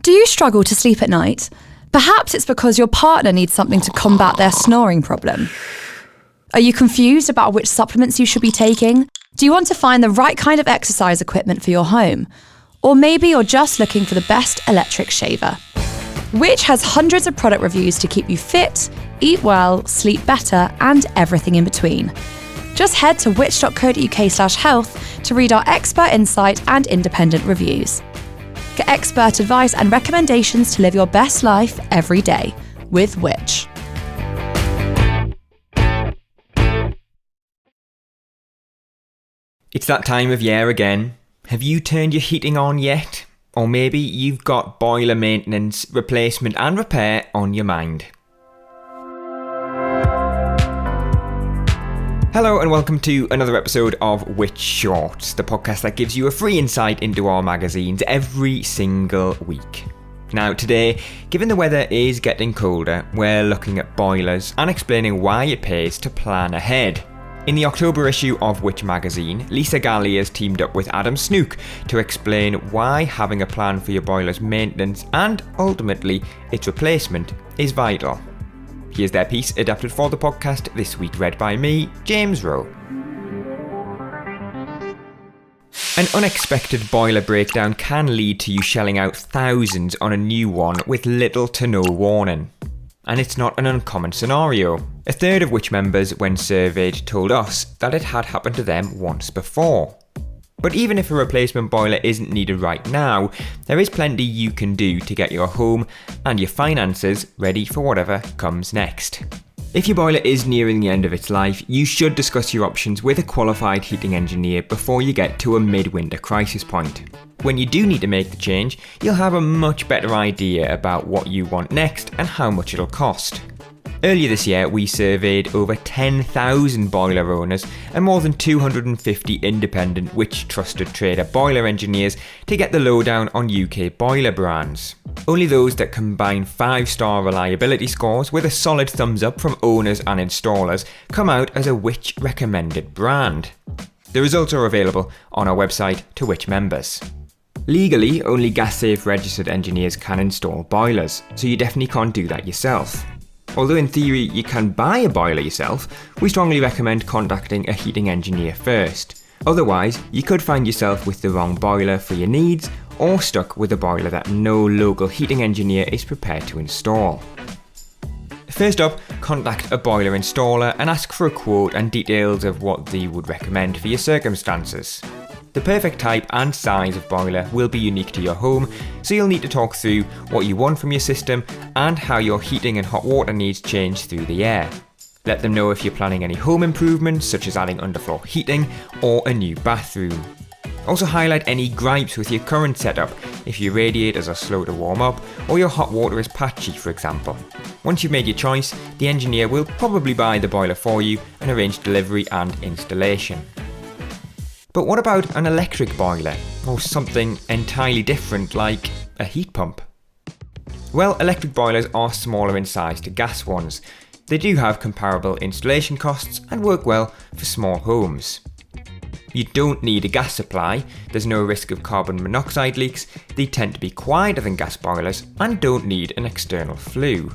Do you struggle to sleep at night? Perhaps it's because your partner needs something to combat their snoring problem. Are you confused about which supplements you should be taking? Do you want to find the right kind of exercise equipment for your home? Or maybe you're just looking for the best electric shaver. Which has hundreds of product reviews to keep you fit, eat well, sleep better, and everything in between. Just head to which.co.uk/health to read our expert insight and independent reviews. Get expert advice and recommendations to live your best life every day with Which. It's that time of year again. Have you turned your heating on yet? Or maybe you've got boiler maintenance, replacement and repair on your mind. Hello and welcome to another episode of Which Shorts, the podcast that gives you a free insight into our magazines every single week. Now today, given the weather is getting colder, we're looking at boilers and explaining why it pays to plan ahead. In the October issue of Which magazine, Lisa Galley has teamed up with Adam Snook to explain why having a plan for your boiler's maintenance and ultimately its replacement is vital. Here's their piece adapted for the podcast this week, read by me, James Rowe. An unexpected boiler breakdown can lead to you shelling out thousands on a new one with little to no warning. And it's not an uncommon scenario. A third of Which members, when surveyed, told us that it had happened to them once before. But even if a replacement boiler isn't needed right now, there is plenty you can do to get your home and your finances ready for whatever comes next. If your boiler is nearing the end of its life, you should discuss your options with a qualified heating engineer before you get to a midwinter crisis point. When you do need to make the change, you'll have a much better idea about what you want next and how much it'll cost. Earlier this year, we surveyed over 10,000 boiler owners and more than 250 independent Which Trusted Trader boiler engineers to get the lowdown on UK boiler brands. Only those that combine 5-star reliability scores with a solid thumbs up from owners and installers come out as a Which recommended brand. The results are available on our website to Which members. Legally, only GasSafe registered engineers can install boilers, so you definitely can't do that yourself. Although in theory you can buy a boiler yourself, we strongly recommend contacting a heating engineer first. Otherwise, you could find yourself with the wrong boiler for your needs or stuck with a boiler that no local heating engineer is prepared to install. First up, contact a boiler installer and ask for a quote and details of what they would recommend for your circumstances. The perfect type and size of boiler will be unique to your home, so you'll need to talk through what you want from your system and how your heating and hot water needs change through the year. Let them know if you're planning any home improvements, such as adding underfloor heating or a new bathroom. Also highlight any gripes with your current setup, if your radiators are slow to warm up or your hot water is patchy, for example. Once you've made your choice, the engineer will probably buy the boiler for you and arrange delivery and installation. But what about an electric boiler, or something entirely different like a heat pump? Well, electric boilers are smaller in size to gas ones. They do have comparable installation costs and work well for small homes. You don't need a gas supply, there's no risk of carbon monoxide leaks, they tend to be quieter than gas boilers and don't need an external flue.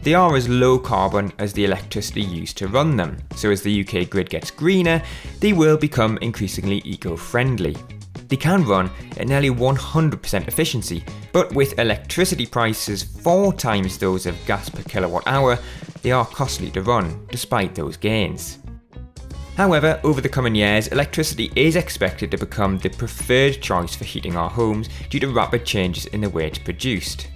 They are as low carbon as the electricity used to run them, so as the UK grid gets greener, they will become increasingly eco-friendly. They can run at nearly 100% efficiency, but with electricity prices 4 times those of gas per kilowatt hour, they are costly to run, despite those gains. However, over the coming years, electricity is expected to become the preferred choice for heating our homes due to rapid changes in the way it's produced.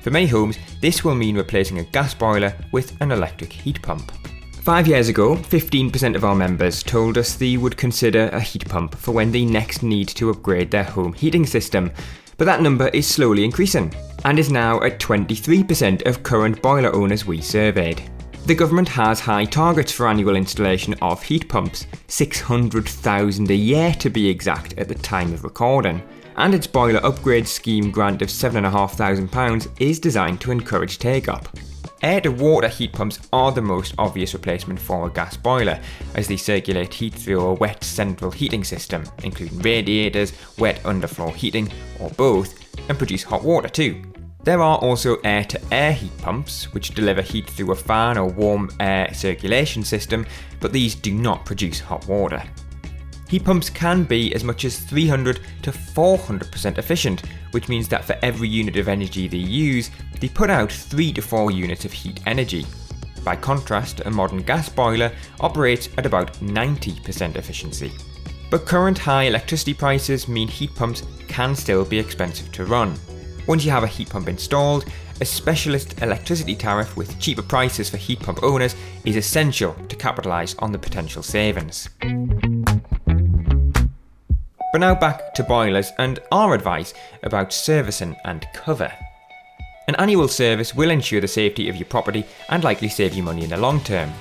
For many homes, this will mean replacing a gas boiler with an electric heat pump. 5 years ago, 15% of our members told us they would consider a heat pump for when they next need to upgrade their home heating system, but that number is slowly increasing, and is now at 23% of current boiler owners we surveyed. The government has high targets for annual installation of heat pumps, 600,000 a year to be exact at the time of recording, and its boiler upgrade scheme grant of £7,500 is designed to encourage take-up. Air-to-water heat pumps are the most obvious replacement for a gas boiler, as they circulate heat through a wet central heating system, including radiators, wet underfloor heating, or both, and produce hot water too. There are also air-to-air heat pumps, which deliver heat through a fan or warm air circulation system, but these do not produce hot water. Heat pumps can be as much as 300 to 400% efficient, which means that for every unit of energy they use, they put out 3 to 4 units of heat energy. By contrast, a modern gas boiler operates at about 90% efficiency. But current high electricity prices mean heat pumps can still be expensive to run. Once you have a heat pump installed, a specialist electricity tariff with cheaper prices for heat pump owners is essential to capitalise on the potential savings. But now back to boilers and our advice about servicing and cover. An annual service will ensure the safety of your property and likely save you money in the long term.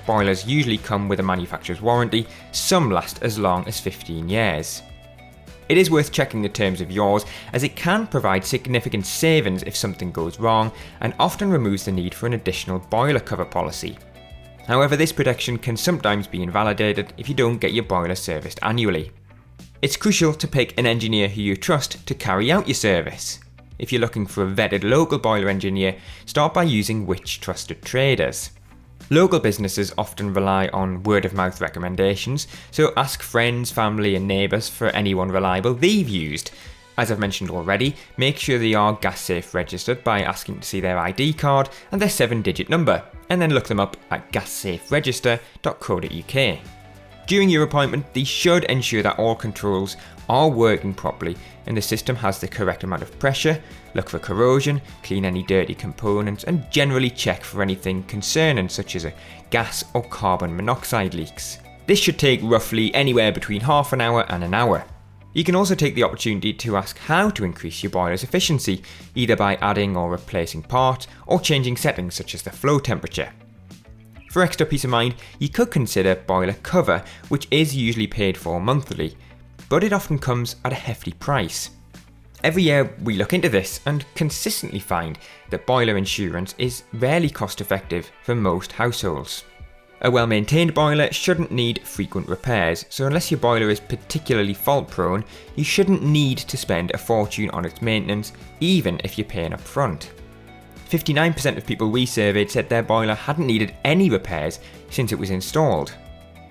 Boilers usually come with a manufacturer's warranty, some last as long as 15 years. It is worth checking the terms of yours, as it can provide significant savings if something goes wrong, and often removes the need for an additional boiler cover policy. However, this protection can sometimes be invalidated if you don't get your boiler serviced annually. It's crucial to pick an engineer who you trust to carry out your service. If you're looking for a vetted local boiler engineer, start by using Which Trusted Traders. Local businesses often rely on word-of-mouth recommendations, so ask friends, family and neighbours for anyone reliable they've used. As I've mentioned already, make sure they are gas safe registered by asking to see their ID card and their 7-digit number, and then look them up at gassaferegister.co.uk. During your appointment, they should ensure that all controls are working properly and the system has the correct amount of pressure, look for corrosion, clean any dirty components and generally check for anything concerning such as gas or carbon monoxide leaks. This should take roughly anywhere between half an hour and an hour. You can also take the opportunity to ask how to increase your boiler's efficiency, either by adding or replacing parts or changing settings such as the flow temperature. For extra peace of mind, you could consider boiler cover, which is usually paid for monthly, but it often comes at a hefty price. Every year we look into this and consistently find that boiler insurance is rarely cost effective for most households. A well-maintained boiler shouldn't need frequent repairs, so unless your boiler is particularly fault prone, you shouldn't need to spend a fortune on its maintenance, even if you're paying up front. 59% of people we surveyed said their boiler hadn't needed any repairs since it was installed.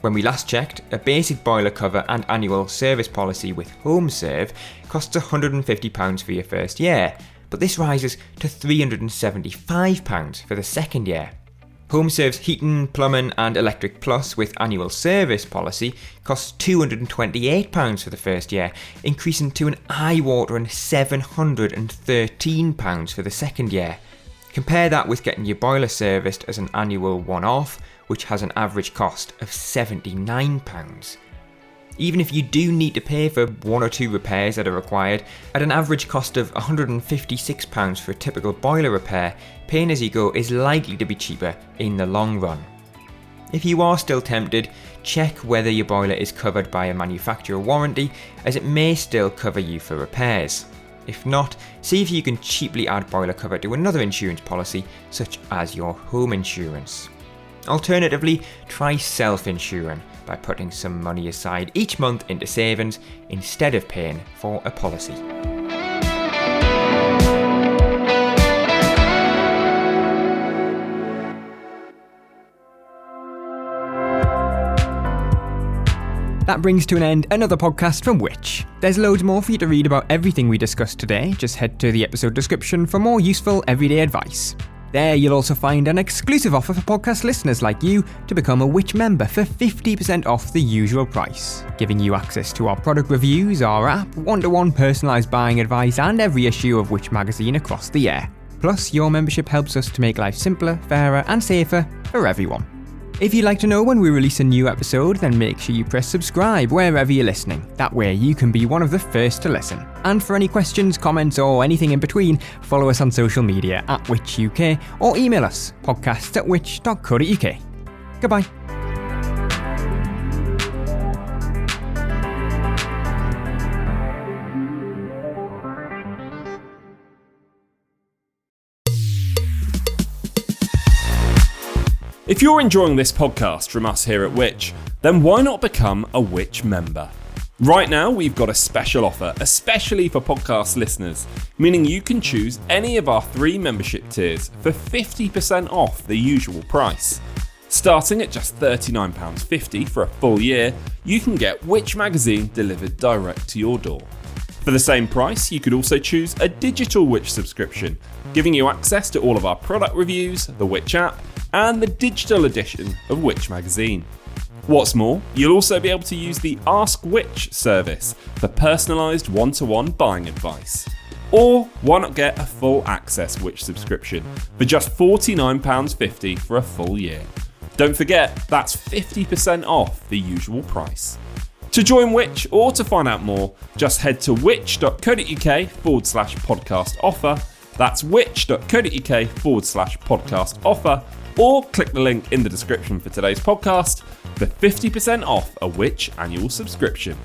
When we last checked, a basic boiler cover and annual service policy with HomeServe costs £150 for your first year, but this rises to £375 for the second year. HomeServe's Heating, Plumbing and Electric Plus with annual service policy costs £228 for the first year, increasing to an eye-watering £713 for the second year. Compare that with getting your boiler serviced as an annual one-off, which has an average cost of £79. Even if you do need to pay for 1 or 2 repairs that are required, at an average cost of £156 for a typical boiler repair, paying as you go is likely to be cheaper in the long run. If you are still tempted, check whether your boiler is covered by a manufacturer warranty, as it may still cover you for repairs. If not, see if you can cheaply add boiler cover to another insurance policy, such as your home insurance. Alternatively, try self-insuring by putting some money aside each month into savings instead of paying for a policy. That brings to an end another podcast from Which. There's loads more for you to read about everything we discussed today. Just head to the episode description for more useful everyday advice. There you'll also find an exclusive offer for podcast listeners like you to become a Which member for 50% off the usual price, giving you access to our product reviews, our app, one-to-one personalised buying advice and every issue of Which magazine across the year. Plus, your membership helps us to make life simpler, fairer and safer for everyone. If you'd like to know when we release a new episode, then make sure you press subscribe wherever you're listening. That way you can be one of the first to listen. And for any questions, comments or anything in between, follow us on social media at Which UK or email us podcasts@which.co.uk. Goodbye. If you're enjoying this podcast from us here at Which, then why not become a Which member? Right now, we've got a special offer, especially for podcast listeners, meaning you can choose any of our 3 membership tiers for 50% off the usual price. Starting at just £39.50 for a full year, you can get Which magazine delivered direct to your door. For the same price, you could also choose a digital Which subscription, giving you access to all of our product reviews, the Which app, and the digital edition of Which magazine. What's more, you'll also be able to use the Ask Which service for personalised one-to-one buying advice. Or why not get a full access Which subscription for just £49.50 for a full year? Don't forget, that's 50% off the usual price. To join Which or to find out more, just head to which.co.uk/podcast offer. That's which.co.uk/podcast offer, or click the link in the description for today's podcast for 50% off a Which annual subscription.